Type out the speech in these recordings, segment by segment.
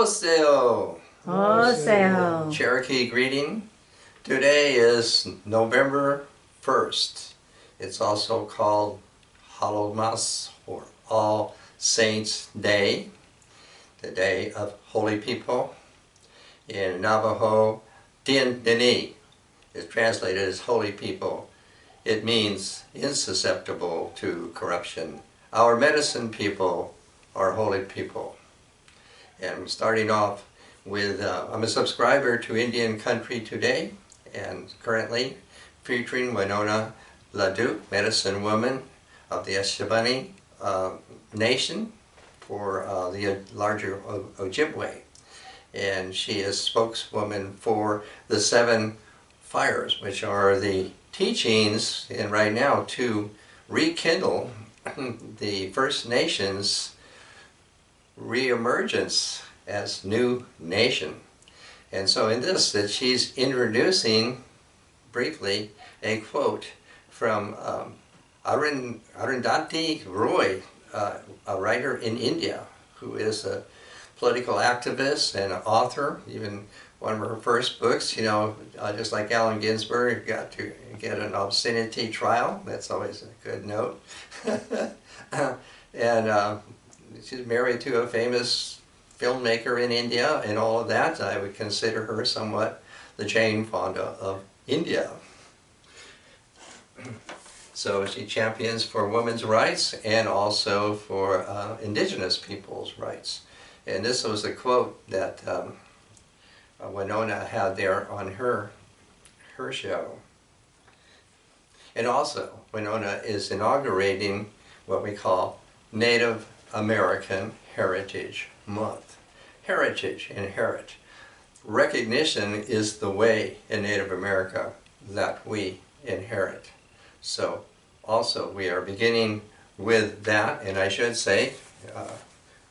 Oseo! Oseo. Cherokee greeting. Today is November 1st. It's also called Halomas, or All Saints Day, the Day of Holy People. In Navajo, Din Dini is translated as Holy People. It means insusceptible to corruption. Our medicine people are holy people. And I'm starting off with, I'm a subscriber to Indian Country Today, and currently featuring Winona LaDuke, medicine woman of the Eshebani Nation for the larger Ojibwe. And she is spokeswoman for the 7 fires, which are the teachings, and right now to rekindle the First Nations reemergence as new nation. And so in this, that she's introducing briefly a quote from Arundhati Roy, a writer in India who is a political activist and an author. Even one of her first books, you know, just like Allen Ginsberg, got to get an obscenity trial. That's always a good note. And she's married to a famous filmmaker in India and all of that. I would consider her somewhat the Jane Fonda of India. So she champions for women's rights and also for indigenous people's rights. And this was a quote that Winona had there on her show. And also, Winona is inaugurating what we call Native American Heritage Month. Heritage, inherit. Recognition is the way in Native America that we inherit. So also we are beginning with that, and I should say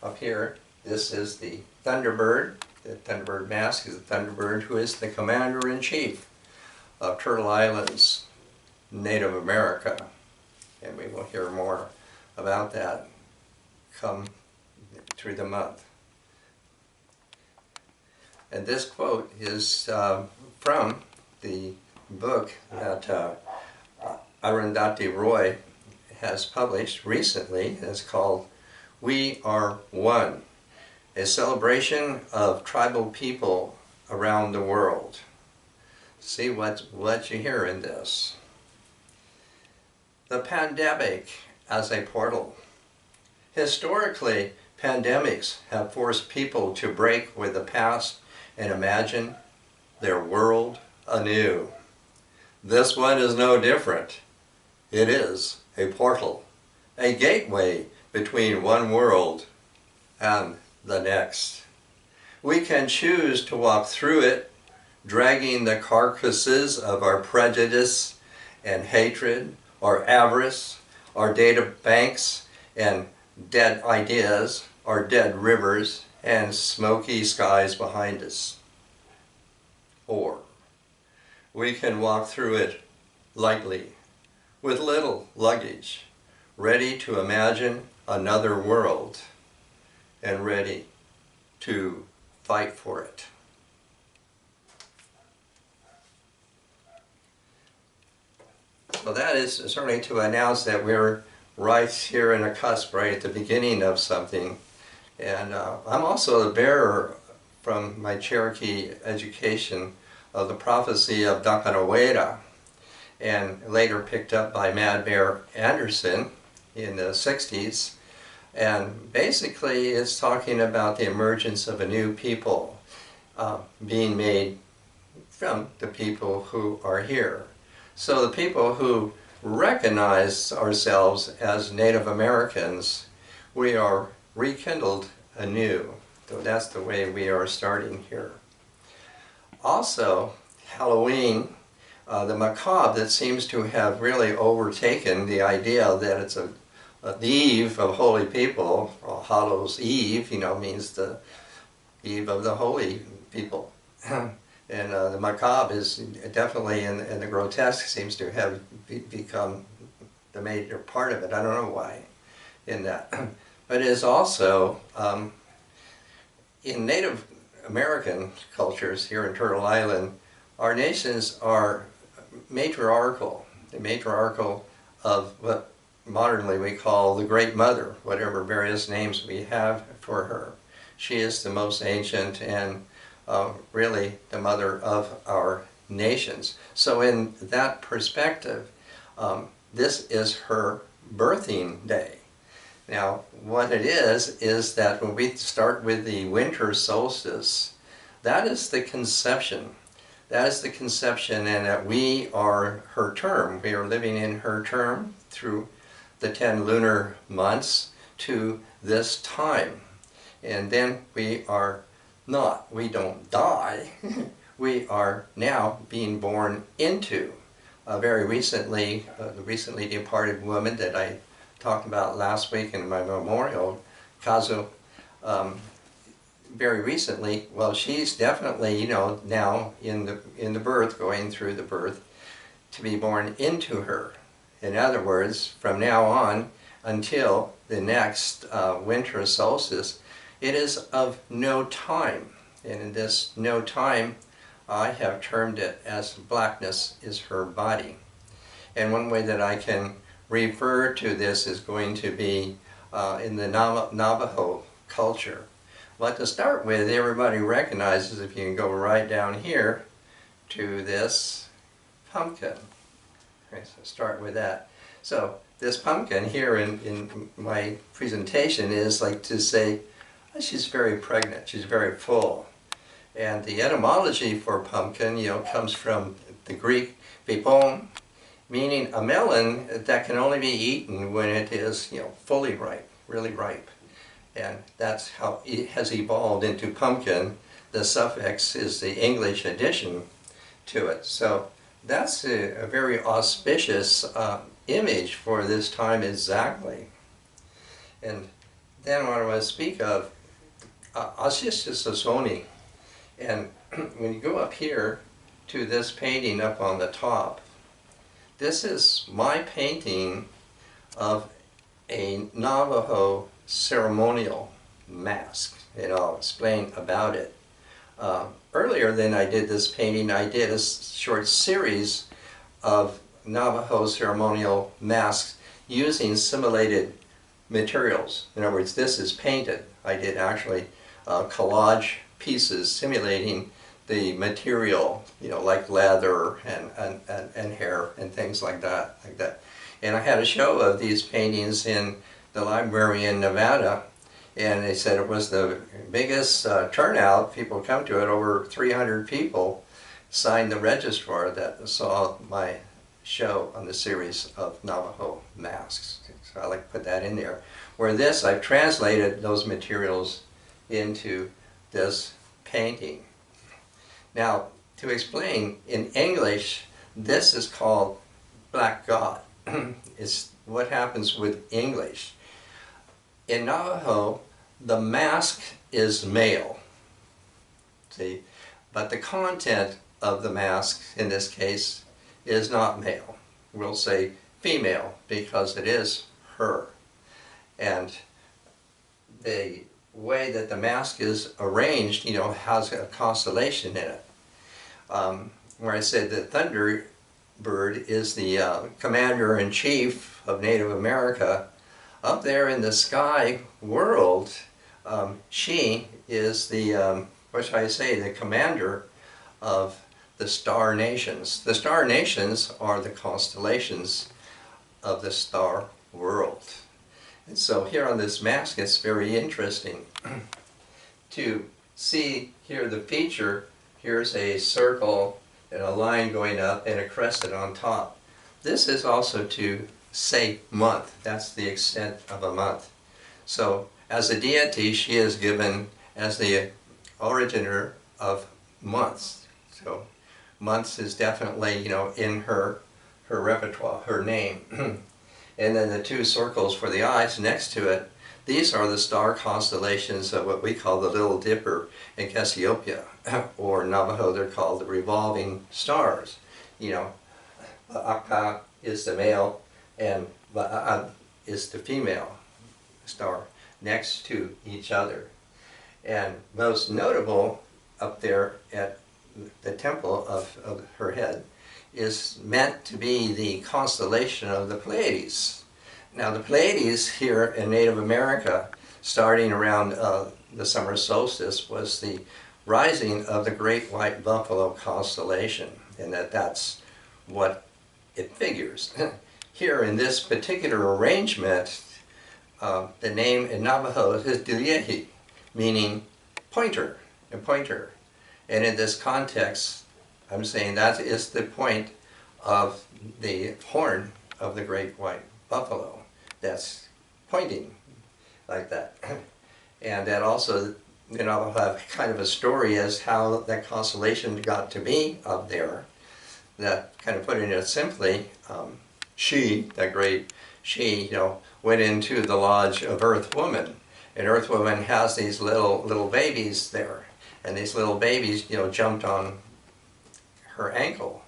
up here, this is the Thunderbird. The Thunderbird mask is the Thunderbird who is the Commander-in-Chief of Turtle Island's Native America. And we will hear more about that come through the month. And this quote is from the book that Arundhati Roy has published recently. It's called We Are One, a celebration of tribal people around the world. See what you hear in this. The pandemic as a portal. Historically, pandemics have forced people to break with the past and imagine their world anew. This one is no different. It is a portal, a gateway between one world and the next. We can choose to walk through it, dragging the carcasses of our prejudice and hatred, our avarice, our data banks and dead ideas, our dead rivers and smoky skies behind us. Or we can walk through it lightly, with little luggage, ready to imagine another world and ready to fight for it. So that is certainly to announce that we're right here in a cusp, right at the beginning of something. And I'm also the bearer from my Cherokee education of the prophecy of Dakanaweda, and later picked up by Mad Bear Anderson in the 60s. And basically it's talking about the emergence of a new people being made from the people who are here. So the people who recognize ourselves as Native Americans, we are rekindled anew. So that's the way we are starting here. Also, Halloween, the macabre that seems to have really overtaken the idea that it's the eve of holy people, or Hallows Eve, you know, means the eve of the holy people. And the macabre is definitely, and the grotesque seems to have become the major part of it. I don't know why in that. But it is also in Native American cultures here in Turtle Island, our nations are matriarchal, the matriarchal of what modernly we call the Great Mother, whatever various names we have for her. She is the most ancient and really the mother of our nations. So in that perspective, this is her birthing day. Now, what it is that when we start with the winter solstice, that is the conception. That is the conception, and that we are her term. We are living in her term through the 10 lunar months to this time. And then we are not, we don't die. We are now being born into. Very recently, the recently departed woman that I talked about last week in my memorial, Kazu, very recently, well, she's definitely, now in the birth, going through the birth, to be born into her. In other words, from now on until the next winter solstice, it is of no time. And in this no time, I have termed it as blackness is her body. And one way that I can refer to this is going to be in the Navajo culture. Well, to start with, everybody recognizes, if you can go right down here to this pumpkin. Okay, so start with that. So this pumpkin here in my presentation is like to say, oh, she's very pregnant, she's very full. And the etymology for pumpkin, comes from the Greek pipon, meaning a melon that can only be eaten when it is, fully ripe, really ripe. And that's how it has evolved into pumpkin. The suffix is the English addition to it. So that's a very auspicious image for this time exactly. And then what I want to speak of, Ashishisasoni. And when you go up here to this painting up on the top, this is my painting of a Navajo ceremonial mask, and I'll explain about it. Earlier than I did this painting, I did a short series of Navajo ceremonial masks using simulated materials. In other words, this is painted. I did actually collage pieces simulating the material, like leather and hair and things like that. And I had a show of these paintings in the library in Nevada, and they said it was the biggest turnout. People come to it. Over 300 people signed the registrar that saw my show on the series of Navajo masks. So I like to put that in there. Where this, I've translated those materials into this painting. Now, to explain, in English, this is called Black God. It's what happens with English. In Navajo, the mask is male, see, but the content of the mask, in this case, is not male. We'll say female because it is her. And the way that the mask is arranged, has a constellation in it. Where I said that Thunderbird is the commander-in-chief of Native America. Up there in the sky world, she is the, what should I say, the commander of the star nations. The star nations are the constellations of the star world. And so here on this mask, it's very interesting to see here the feature. Here's a circle and a line going up and a crescent on top. This is also to say month. That's the extent of a month. So as a deity, she is given as the originator of months. So months is definitely, in her repertoire, her name. And then the two circles for the eyes next to it, these are the star constellations of what we call the Little Dipper in Cassiopeia, or Navajo, they're called the revolving stars. Aka is the male and Va'a is the female star next to each other. And most notable up there at the temple of her head is meant to be the constellation of the Pleiades. Now the Pleiades here in Native America, starting around the summer solstice, was the rising of the Great White Buffalo constellation, and that's what it figures. Here in this particular arrangement, the name in Navajo is Duliehi, meaning pointer, a pointer. And in this context, I'm saying that is the point of the horn of the great white buffalo that's pointing like that. And that also, you know, have kind of a story as how that constellation got to be up there. That, kind of putting it simply, she, that great she, you know, went into the lodge of Earth Woman. And Earth Woman has these little babies there. And these little babies, you know, jumped on her ankle.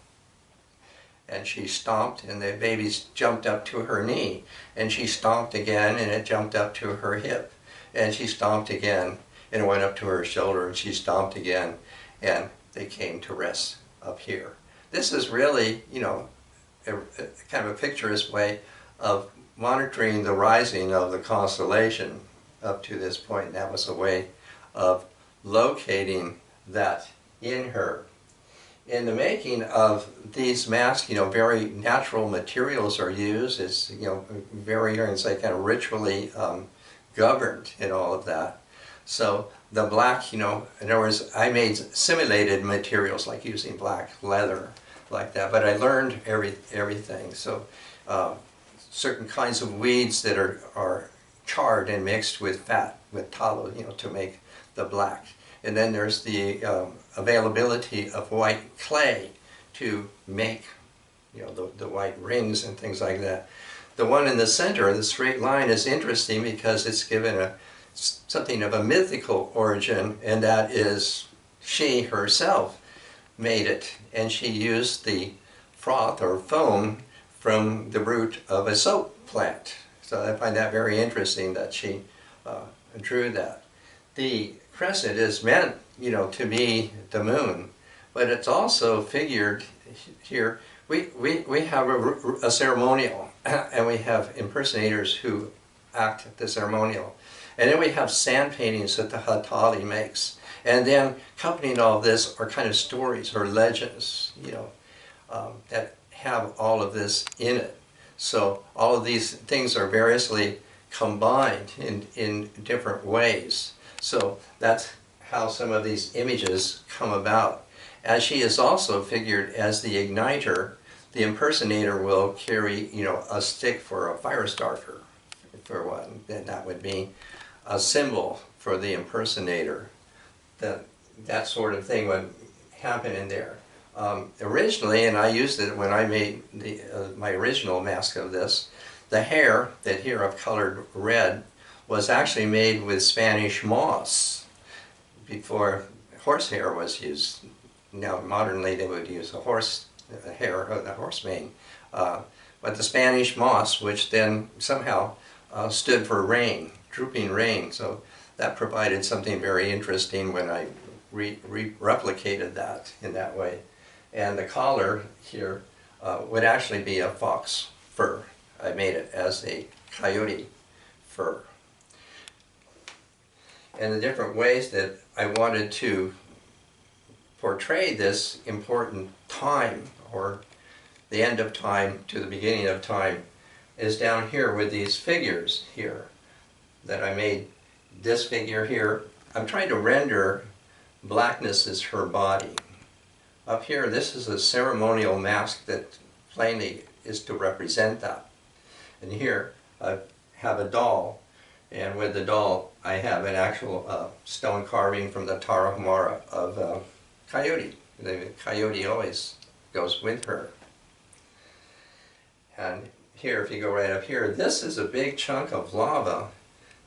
And she stomped, and the babies jumped up to her knee. And she stomped again, and it jumped up to her hip. And she stomped again, and it went up to her shoulder, and she stomped again. And they came to rest up here. This is really, you know, a kind of a picturesque way of monitoring the rising of the constellation up to this point. That was a way of locating that in her. In the making of these masks, you know, very natural materials are used. It's, you know, very, you can say, kind of ritually governed in all of that. So the black, you know, in other words, I made simulated materials like using black leather like that, but I learned everything. So certain kinds of weeds that are charred and mixed with fat, with tallow, you know, to make the black. And then there's the availability of white clay to make, you know, the white rings and things like that. The one in the center, the straight line, is interesting because it's given something of a mythical origin, and that is she herself made it, and she used the froth or foam from the root of a soap plant. So I find that very interesting that she drew that. The crescent is meant, you know, to be the moon, but it's also figured here. We have a ceremonial, and we have impersonators who act the ceremonial. And then we have sand paintings that the Hatali makes. And then accompanying all this are kind of stories or legends, you know, that have all of this in it. So all of these things are variously combined in different ways. So that's how some of these images come about. As she is also figured as the igniter, the impersonator will carry, you know, a stick for a fire starter, for one. Then that would be a symbol for the impersonator. That sort of thing would happen in there. Originally, and I used it when I made my original mask of this, the hair that here I've colored red was actually made with Spanish moss before horsehair was used. Now modernly they would use a horse hair, a horse mane. But the Spanish moss, which then somehow stood for rain, drooping rain. So that provided something very interesting when I replicated that in that way. And the collar here would actually be a fox fur. I made it as a coyote fur. And the different ways that I wanted to portray this important time, or the end of time to the beginning of time, is down here with these figures here that I made. This figure here, I'm trying to render blackness as her body. Up here, this is a ceremonial mask that plainly is to represent that. And here I have a doll, and with the doll I have an actual stone carving from the Tarahumara of Coyote. The coyote always goes with her. And here, if you go right up here, this is a big chunk of lava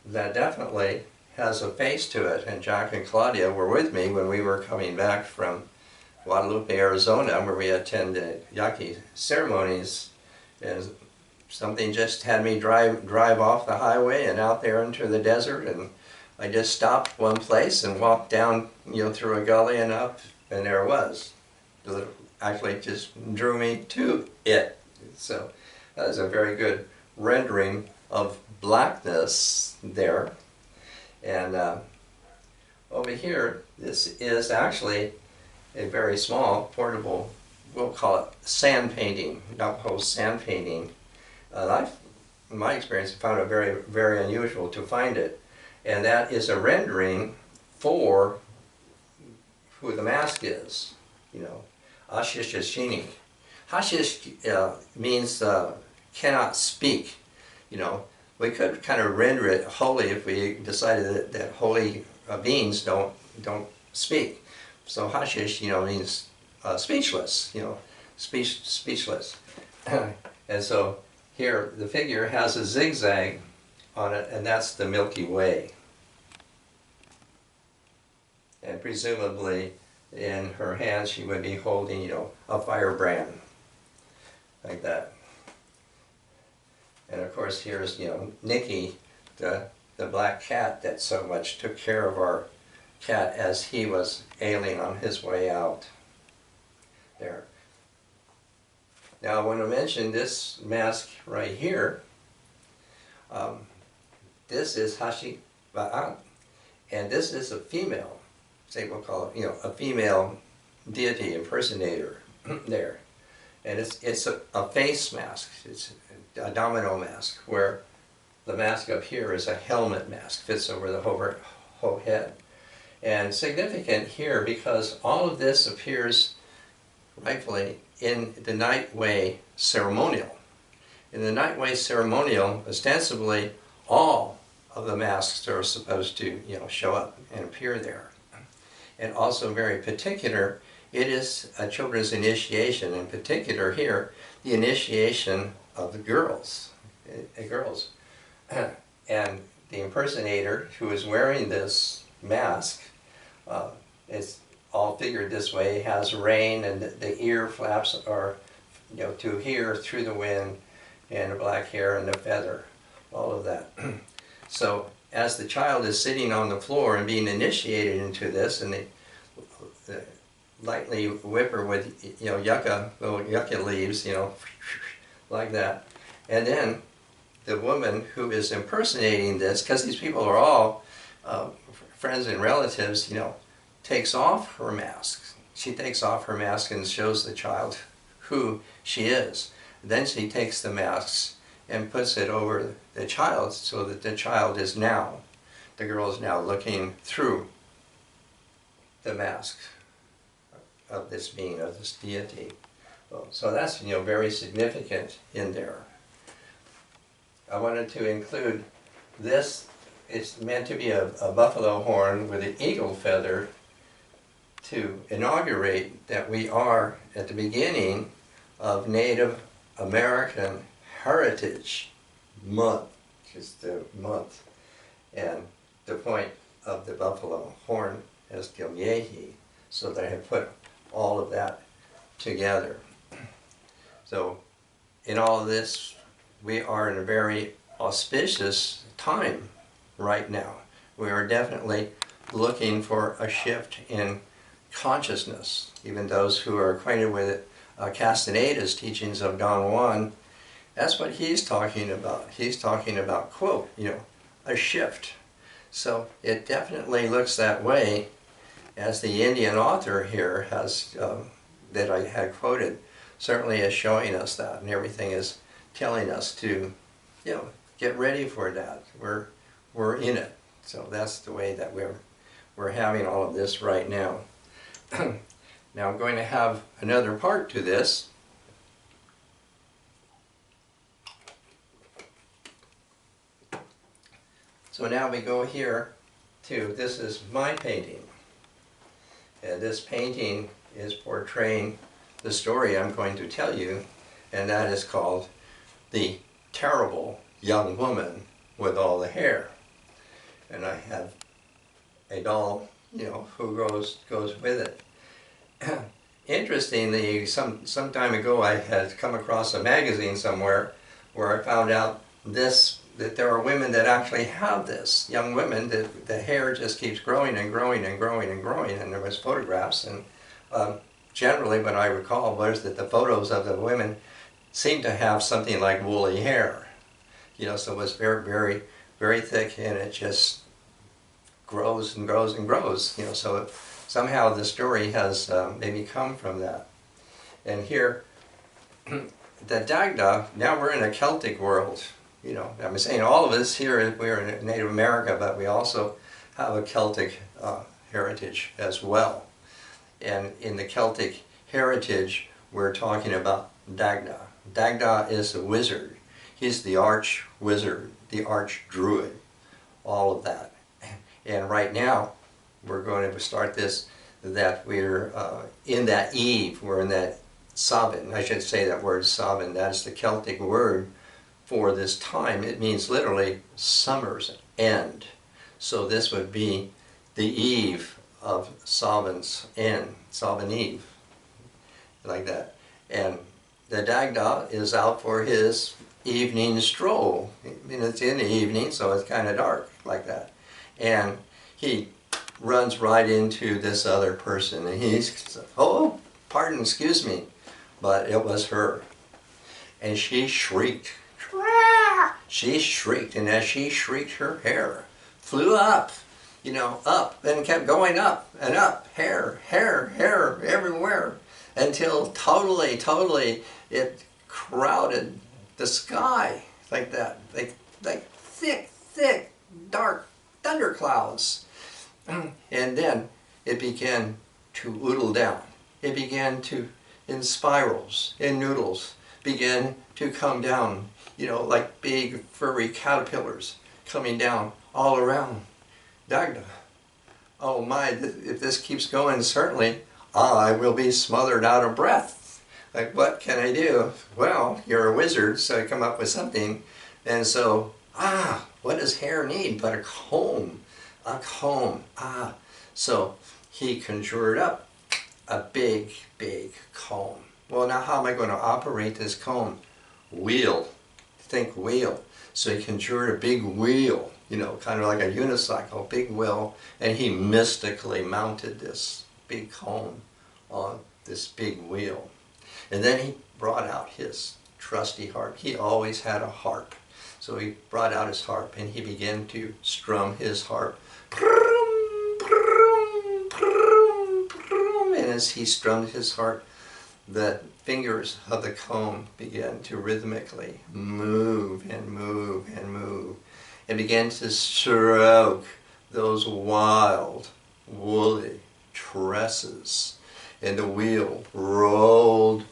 that definitely has a face to it. And Jack and Claudia were with me when we were coming back from Guadalupe, Arizona, where we attended Yaqui ceremonies. And something just had me drive off the highway and out there into the desert, and I just stopped one place and walked down, through a gully and up, and there it was. It actually just drew me to it. So that is a very good rendering of blackness there. And over here, this is actually a very small, portable, we'll call it sand painting, Navajo sand painting. In my experience, I found it very, very unusual to find it. And that is a rendering for who the mask is, Ashishashini. Hashish means cannot speak. We could kind of render it holy if we decided that holy beings don't speak. So hashish, means speechless. Speechless. And so here the figure has a zigzag on it, and that's the Milky Way. And presumably in her hand she would be holding, a firebrand, like that. And of course here's, Nicky, the black cat that so much took care of our cat as he was ailing on his way out. There. Now I want to mention this mask right here. This is Hashi Ba'an, and this is a female, say we'll call it, a female deity impersonator there. And it's a face mask. It's a domino mask, where the mask up here is a helmet mask, fits over the whole head. And significant here because all of this appears rightfully in the Night Way ceremonial. In the Night Way ceremonial, ostensibly all of the masks are supposed to, show up and appear there. And also very particular, it is a children's initiation, in particular here, the initiation of the girls. And the impersonator who is wearing this mask is all figured this way, has rein, and the ear flaps are, to hear through the wind, and the black hair and the feather, all of that. So as the child is sitting on the floor and being initiated into this, and they lightly whip her with, little yucca leaves, like that. And then the woman who is impersonating this, because these people are all friends and relatives, takes off her mask. She takes off her mask and shows the child who she is. Then she takes the masks and puts it over the child, so that the child is now, the girl is now looking through the mask of this being, of this deity. So that's, very significant in there. I wanted to include this. It's meant to be a buffalo horn with an eagle feather to inaugurate that we are at the beginning of Native American Heritage Month, just the month. And the point of the buffalo horn is Gilyehi, so they have put all of that together. So in all of this, we are in a very auspicious time right now. We are definitely looking for a shift in consciousness. Even those who are acquainted with Castaneda's teachings of Don Juan, that's what he's talking about. He's talking about, quote, a shift. So it definitely looks that way, as the Indian author here has, that I had quoted, certainly is showing us that, and everything is telling us to, get ready for that. We're in it. So that's the way that we're having all of this right now. Now I'm going to have another part to this. So now we go here to, this is my painting. And this painting is portraying the story I'm going to tell you, and that is called The Terrible Young Woman with All the Hair. And I have a doll, who goes with it. Interestingly, some time ago I had come across a magazine somewhere where I found out this that there are women that actually have this, young women, that the hair just keeps growing and growing and growing and growing, and there was photographs, and generally what I recall was that the photos of the women seemed to have something like woolly hair, so it was very, very, very thick, and it just grows and grows and grows, so somehow the story has maybe come from that. And here, the Dagda, now we're in a Celtic world. I'm saying all of us here, we're in Native America, but we also have a Celtic heritage as well. And in the Celtic heritage, we're talking about Dagda. Dagda is a wizard. He's the arch wizard, the arch druid, all of that. And right now, we're going to start this, that we're in that eve, we're in that Samhain. I should say that word Samhain, that's the Celtic word for this time. It means literally summer's end. So this would be the eve of Samhain's end, Samhain Eve, like that. And the Dagda is out for his evening stroll. It's in the evening, so it's kind of dark, like that. And he runs right into this other person, and he's, oh, pardon, excuse me, but it was her. And she shrieked. She shrieked, and as she shrieked, her hair flew up, up, and kept going up and up, hair, hair, hair, everywhere, until totally it crowded the sky, like that, like thick, dark thunderclouds. And then it began to oodle down. It began to, in spirals, in noodles, began to come down, like big furry caterpillars coming down all around Dagda. Oh my, if this keeps going, certainly I will be smothered out of breath. Like, what can I do? Well, you're a wizard, so I come up with something. And so, what does hair need but a comb? A comb. So he conjured up a big comb. Well, now how am I going to operate this comb? Wheel. Think wheel. So he conjured a big wheel, kind of like a unicycle, big wheel, and he mystically mounted this big comb on this big wheel. And then he brought out his trusty harp. He always had a harp. So he brought out his harp and he began to strum his harp. And as he strummed his harp, the fingers of the comb began to rhythmically move and move and move, and began to stroke those wild, woolly tresses. And the wheel rolled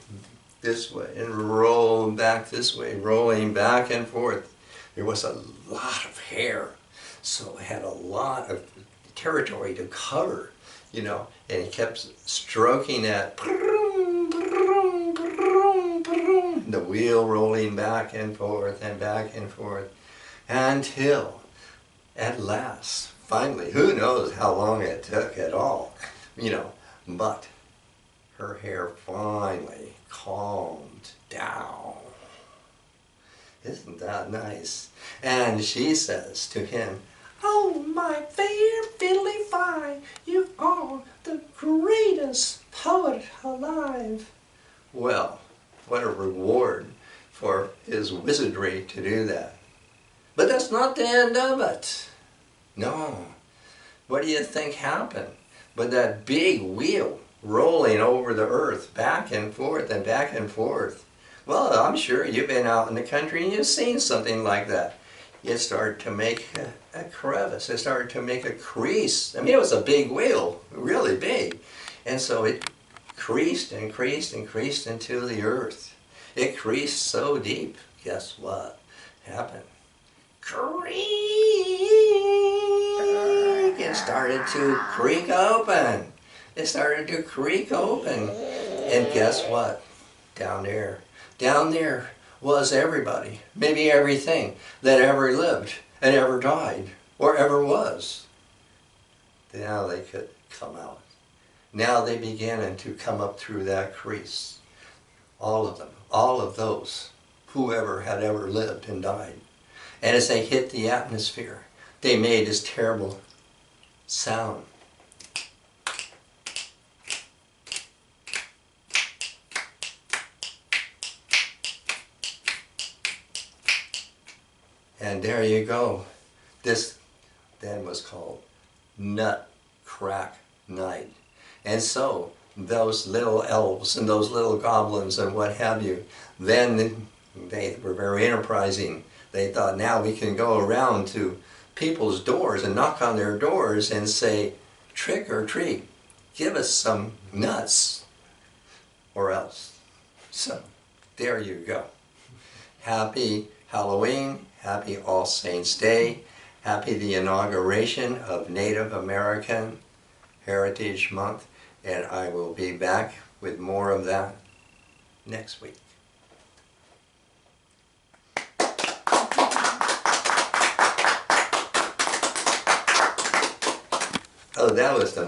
this way and rolled back this way, rolling back and forth. There was a lot of hair, so it had a lot of territory to cover, and he kept stroking that. The wheel rolling back and forth until at last, finally, who knows how long it took at all, but her hair finally calmed down. Isn't that nice? And she says to him, "Oh, my fair fiddly fine, you are the greatest poet alive." Well, what a reward for his wizardry to do that. But that's not the end of it. No. What do you think happened? But that big wheel rolling over the earth, back and forth and back and forth. Well, I'm sure you've been out in the country and you've seen something like that. It started to make a crevice. It started to make a crease. I mean, it was a big wheel, really big. And so it creased and creased and creased into the earth. It creased so deep. Guess what happened? Creak! It started to creak open. It started to creak open. And guess what? Down there was everybody, maybe everything that ever lived and ever died or ever was. Now they could come out. Now they began to come up through that crease. All of them, all of those, whoever had ever lived and died. And as they hit the atmosphere, they made this terrible sound. And there you go. This then was called Nut Crack Night. And so those little elves and those little goblins and what have you, then they were very enterprising. They thought, now we can go around to people's doors and knock on their doors and say, trick or treat, give us some nuts or else. So there you go. Happy Halloween, happy All Saints Day, happy the inauguration of Native American Heritage Month, and I will be back with more of that next week. Oh, that was the